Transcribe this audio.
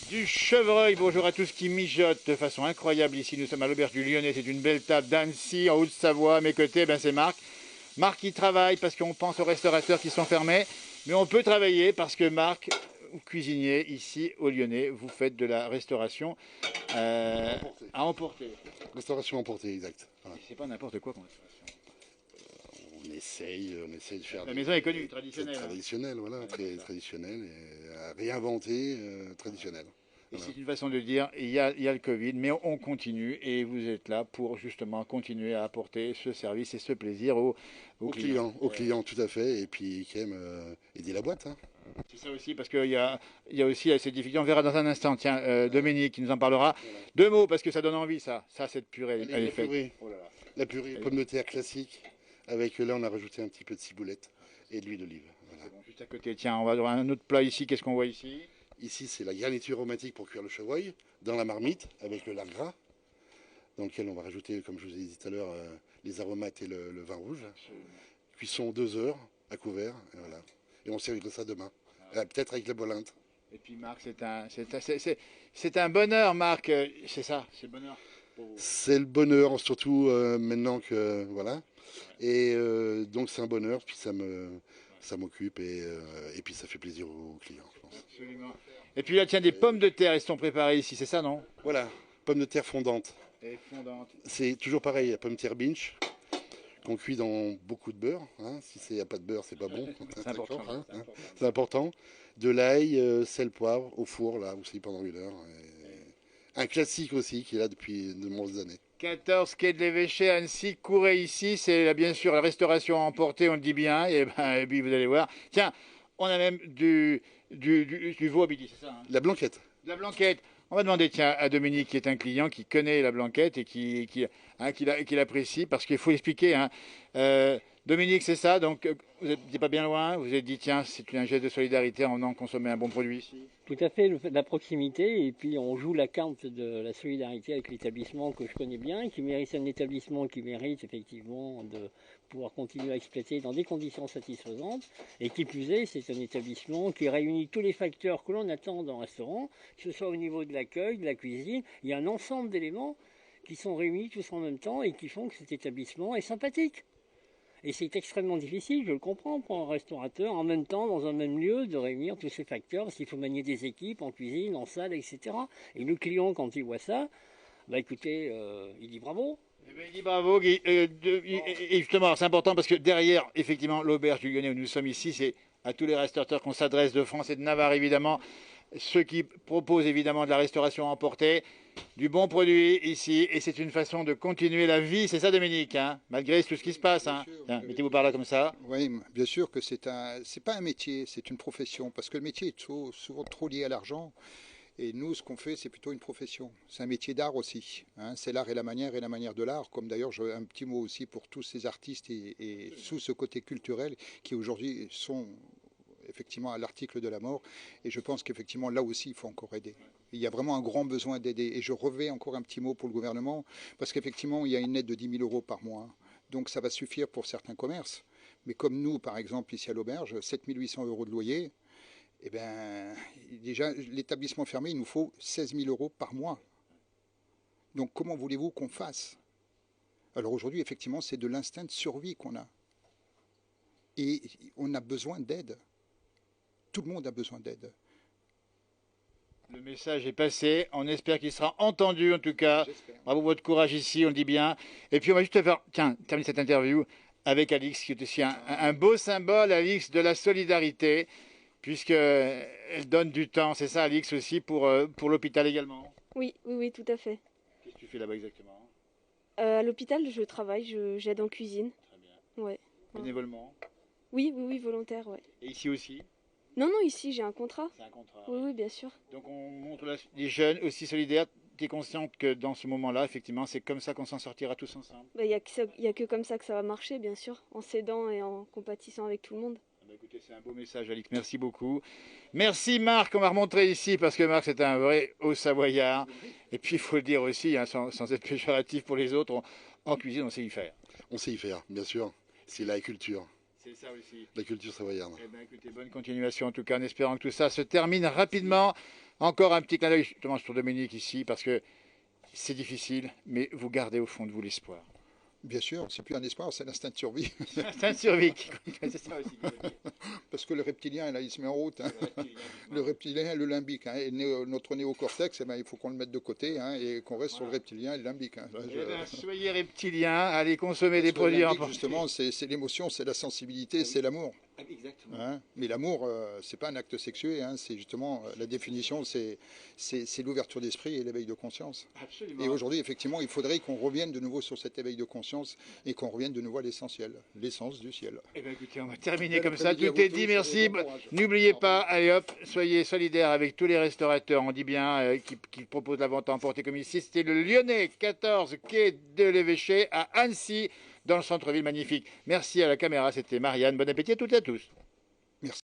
Du chevreuil. Bonjour à tous qui mijotent de façon incroyable ici. Nous sommes à l'Auberge du Lyonnais. C'est une belle table d'Annecy, en Haute-Savoie. À mes côtés, c'est Marc. Marc qui travaille parce qu'on pense aux restaurateurs qui sont fermés. Mais on peut travailler parce que Marc, cuisinier ici au Lyonnais, vous faites de la restauration à emporter. Restauration emportée, exact. Voilà. C'est pas n'importe quoi comme restauration. On essaye de faire La maison est connue, traditionnelle. traditionnel, voilà, Ouais, très traditionnel, et réinventé, traditionnel. Et Voilà. c'est une façon de dire, il y a le Covid, mais on continue et vous êtes là pour justement continuer à apporter ce service et ce plaisir aux clients. Aux clients, tout à fait, et puis qui aiment aider la boîte. Hein. C'est ça aussi, parce qu'il y a aussi ces difficultés. On verra dans un instant, tiens, Dominique qui nous en parlera. Voilà. Deux mots, parce que ça donne envie, ça, cette purée, Allez, elle est faite. Oh là là. La purée, pommes de terre classique, avec là on a rajouté un petit peu de ciboulette et de l'huile d'olive. Voilà. Bon, juste à côté, tiens, on va voir un autre plat ici, qu'est-ce qu'on voit ici? Ici, c'est la garniture aromatique pour cuire le chevreuil, dans la marmite, avec le lard gras, dans lequel on va rajouter, comme je vous ai dit tout à l'heure, les aromates et le vin rouge. Cuisson 2 heures à couvert, et voilà. Et on servira ça demain. Peut-être avec la bolinte. Et puis Marc, c'est un bonheur, Marc, c'est ça, c'est le bonheur. C'est le bonheur, surtout maintenant que. Voilà. Et donc c'est un bonheur, puis ça m'occupe et puis ça fait plaisir aux clients, je pense. Absolument. Et puis là, tiens, des pommes de terre, elles sont préparées ici, c'est ça, non? Voilà, pommes de terre fondantes. Et fondantes. C'est toujours pareil, la pomme de terre binge, qu'on cuit dans beaucoup de beurre. Hein. Si il n'y a pas de beurre, c'est pas bon. C'est important. Hein. C'est important. De l'ail, sel, poivre, au four, là aussi pendant 1 heure. Et un classique aussi qui est là depuis de nombreuses années. 14 quai de l'Évêché, Annecy, courez ici, c'est bien sûr la restauration à emporter, on le dit bien, et puis vous allez voir. Tiens, on a même du veau à midi, c'est ça, hein? La blanquette. De la blanquette. On va demander tiens, à Dominique, qui est un client qui connaît la blanquette et qui l'apprécie, parce qu'il faut expliquer. Hein. Dominique, c'est ça, donc vous n'êtes pas bien loin, vous vous êtes dit, tiens, c'est un geste de solidarité en venant consommer un bon produit ici. Tout à fait, la proximité, et puis on joue la carte de la solidarité avec l'établissement que je connais bien, qui mérite un établissement qui mérite effectivement de pouvoir continuer à exploiter dans des conditions satisfaisantes, et qui plus est, c'est un établissement qui réunit tous les facteurs que l'on attend dans un restaurant, que ce soit au niveau de l'accueil, de la cuisine, il y a un ensemble d'éléments qui sont réunis tous en même temps et qui font que cet établissement est sympathique. Et c'est extrêmement difficile, je le comprends, pour un restaurateur, en même temps, dans un même lieu, de réunir tous ces facteurs, parce qu'il faut manier des équipes en cuisine, en salle, etc. Et le client, quand il voit ça, bah écoutez, il dit bravo. Eh bien, il dit bravo, Guy. Et justement, c'est important parce que derrière, effectivement, l'auberge du Lyonnais où nous sommes ici, c'est à tous les restaurateurs qu'on s'adresse de France et de Navarre, évidemment. Ceux qui proposent évidemment de la restauration à emporter, du bon produit ici, et c'est une façon de continuer la vie, c'est ça Dominique, hein, malgré tout ce qui se passe. Hein. Mettez-vous par là comme ça. Oui, bien sûr que c'est pas un métier, c'est une profession, parce que le métier est souvent trop lié à l'argent. Et nous, ce qu'on fait, c'est plutôt une profession. C'est un métier d'art aussi. Hein. C'est l'art et la manière de l'art. Comme d'ailleurs, j'ai un petit mot aussi pour tous ces artistes et sous ce côté culturel qui aujourd'hui sont effectivement à l'article de la mort. Et je pense qu'effectivement, là aussi, il faut encore aider. Il y a vraiment un grand besoin d'aider. Et je revais encore un petit mot pour le gouvernement, parce qu'effectivement, il y a une aide de 10 000 euros par mois. Donc ça va suffire pour certains commerces. Mais comme nous, par exemple, ici à l'auberge, 7 800 euros de loyer, eh bien, déjà, l'établissement fermé, il nous faut 16 000 euros par mois. Donc comment voulez-vous qu'on fasse? Alors aujourd'hui, effectivement, c'est de l'instinct de survie qu'on a. Et on a besoin d'aide. Tout le monde a besoin d'aide. Le message est passé, on espère qu'il sera entendu en tout cas. Bravo votre courage ici, on le dit bien. Et puis on va juste faire, tiens, terminer cette interview avec Alix, qui est aussi un beau symbole, Alix, de la solidarité, puisqu'elle donne du temps, c'est ça Alix aussi, pour l'hôpital également. Oui, tout à fait. Qu'est-ce que tu fais là-bas exactement? À l'hôpital, je travaille, j'aide en cuisine. Très bien. Ouais. Bénévolement? Oui, volontaire, ouais. Et ici aussi? Non, ici, j'ai un contrat. C'est un contrat. Oui, bien sûr. Donc on montre les jeunes aussi solidaires. Tu es consciente que dans ce moment-là, effectivement, c'est comme ça qu'on s'en sortira tous ensemble? Il y a que comme ça que ça va marcher, bien sûr, en s'aidant et en compatissant avec tout le monde. Écoutez, c'est un beau message, Alix. Merci beaucoup. Merci, Marc. On va remontrer ici parce que Marc, c'est un vrai haut-savoyard. Et puis, il faut le dire aussi, hein, sans être péjoratif pour les autres, en cuisine, on sait y faire. On sait y faire, bien sûr. C'est la culture. C'est ça aussi. la culture savoyarde. Eh bien, écoutez, bonne continuation en tout cas, en espérant que tout ça se termine rapidement. Encore un petit clin d'œil justement sur Dominique ici, parce que c'est difficile, mais vous gardez au fond de vous l'espoir. Bien sûr, c'est plus un espoir, c'est l'instinct de survie. C'est un survie, c'est ça aussi. Parce que le reptilien, là, il se met en route. Hein. Le reptilien, le limbique. Hein. Et notre néocortex, eh ben, il faut qu'on le mette de côté hein, et qu'on reste sur le reptilien et le limbique. Hein. Là, Eh ben, soyez reptiliens, allez consommer des produits limbique, justement, c'est l'émotion, c'est la sensibilité, c'est l'amour. Exactement. Hein. Mais l'amour, c'est pas un acte sexué, hein. C'est justement la définition, c'est l'ouverture d'esprit et l'éveil de conscience. Absolument. Et aujourd'hui, effectivement, il faudrait qu'on revienne de nouveau sur cet éveil de conscience et qu'on revienne de nouveau à l'essentiel, l'essence du ciel. Eh bien, écoutez, on va terminer comme ça. après-midi à Tout est vous dit, tous, merci. et bon courage. N'oubliez pas, allez hop, soyez solidaires avec tous les restaurateurs, on dit bien, qui proposent la vente à emporter comme ici. C'était le Lyonnais, 14 quai de l'Évêché à Annecy, dans le centre-ville magnifique. Merci à la caméra, c'était Marianne. Bon appétit à toutes et à tous. Merci.